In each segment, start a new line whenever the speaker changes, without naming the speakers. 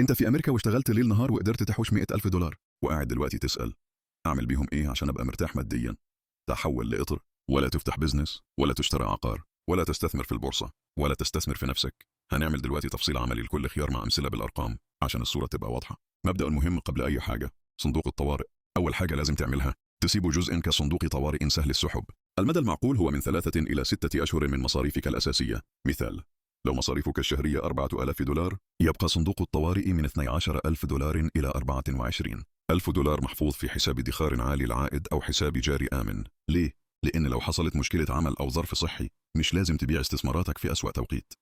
انت في امريكا واشتغلت ليل نهار وقدرت تحوش 100,000 دولار، وقاعد دلوقتي تسأل اعمل بيهم ايه عشان ابقى مرتاح ماديا؟ تحول لقطر، ولا تفتح بزنس، ولا تشتري عقار، ولا تستثمر في البورصة، ولا تستثمر في نفسك. هنعمل دلوقتي تفصيل عملي لكل خيار مع امثلة بالارقام عشان الصورة تبقى واضحة. مبدأ المهم قبل اي حاجة: صندوق الطوارئ. اول حاجة لازم تعملها تسيب جزء كصندوق طوارئ سهل السحب. المدى المعقول هو من 3 إلى 6 أشهر من مصاريفك الأساسية. مثال: لو مصاريفك الشهرية 4,000 دولار، يبقى صندوق الطوارئ من 12,000 دولار إلى 24,000 دولار محفوظ في حساب ادخار عالي العائد أو حساب جاري آمن. ليه؟ لأن لو حصلت مشكلة عمل أو ظرف صحي مش لازم تبيع استثماراتك في أسوأ توقيت.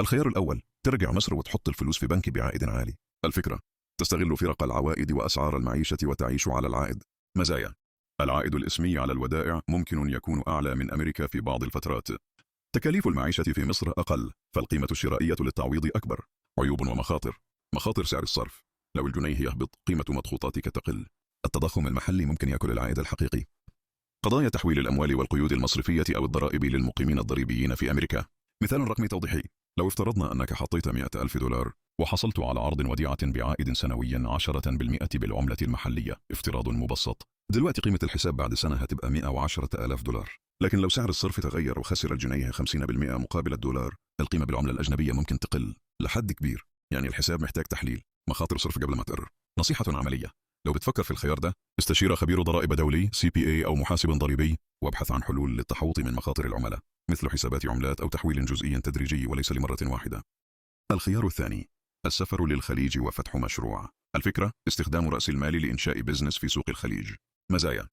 الخيار الأول: ترجع مصر وتحط الفلوس في بنك بعائد عالي. الفكرة: تستغل فرق العوائد وأسعار المعيشة وتعيش على العائد. مزايا: العائد الإسمي على الودائع ممكن يكون أعلى من أمريكا في بعض الفترات. تكاليف المعيشة في مصر أقل، فالقيمة الشرائية للتعويض أكبر. عيوب ومخاطر: مخاطر سعر الصرف: لو الجنيه يهبط قيمة مضخوطاتك تقل. التضخم المحلي ممكن يأكل العائد الحقيقي. قضايا تحويل الأموال والقيود المصرفية أو الضرائب للمقيمين الضريبيين في أمريكا. مثال رقمي توضيحي: لو افترضنا أنك حطيت 100,000 دولار وحصلت على عرض وديعة بعائد سنويا 10% بالعملة المحلية، افتراض مبسط، دلوقتي قيمة الحساب بعد سنة هتبقى 110,000 دولار. لكن لو سعر الصرف تغير وخسر الجنيه 50% مقابل الدولار، القيمة بالعملة الأجنبية ممكن تقل لحد كبير. يعني الحساب محتاج تحليل مخاطر صرف قبل ما تقرر. نصيحة عملية: لو بتفكر في الخيار ده، استشير خبير ضرائب دولي CPA أو محاسب ضريبي، وابحث عن حلول للتحوط من مخاطر العملاء، مثل حسابات عملات أو تحويل جزئي تدريجي وليس لمرة واحدة. الخيار الثاني: السفر للخليج وفتح مشروع. الفكرة: استخدام رأس المال لإنشاء بزنس في سوق الخليج. مزايا: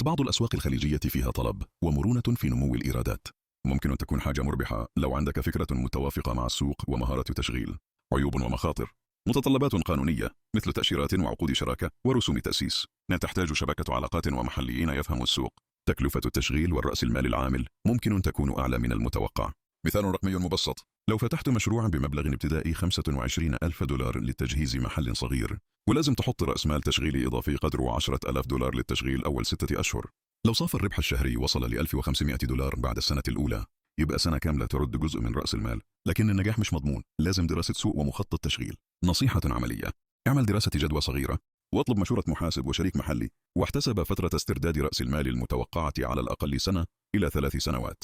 بعض الأسواق الخليجية فيها طلب ومرونة في نمو الإيرادات. ممكن أن تكون حاجة مربحة لو عندك فكرة متوافقة مع السوق ومهارة تشغيل. عيوب ومخاطر: متطلبات قانونية مثل تأشيرات وعقود شراكة ورسوم تأسيس. تحتاج شبكة علاقات ومحليين يفهموا السوق. تكلفة التشغيل والرأس المال العامل ممكن أن تكون أعلى من المتوقع. مثال رقمي مبسط: لو فتحت مشروعا بمبلغ ابتدائي 25,000 دولار لتجهيز محل صغير، ولازم تحط رأس مال تشغيلي إضافي قدره 10,000 دولار للتشغيل أول 6 أشهر. لو صافي الربح الشهري وصل ل 1,500 دولار بعد السنة الأولى، يبقى سنة كاملة ترد جزء من رأس المال. لكن النجاح مش مضمون، لازم دراسة سوق ومخطط تشغيل. نصيحة عملية: اعمل دراسة جدوى صغيرة، واطلب مشورة محاسب وشريك محلي، واحتسب فترة استرداد رأس المال المتوقعة على الأقل سنة إلى 3 سنوات.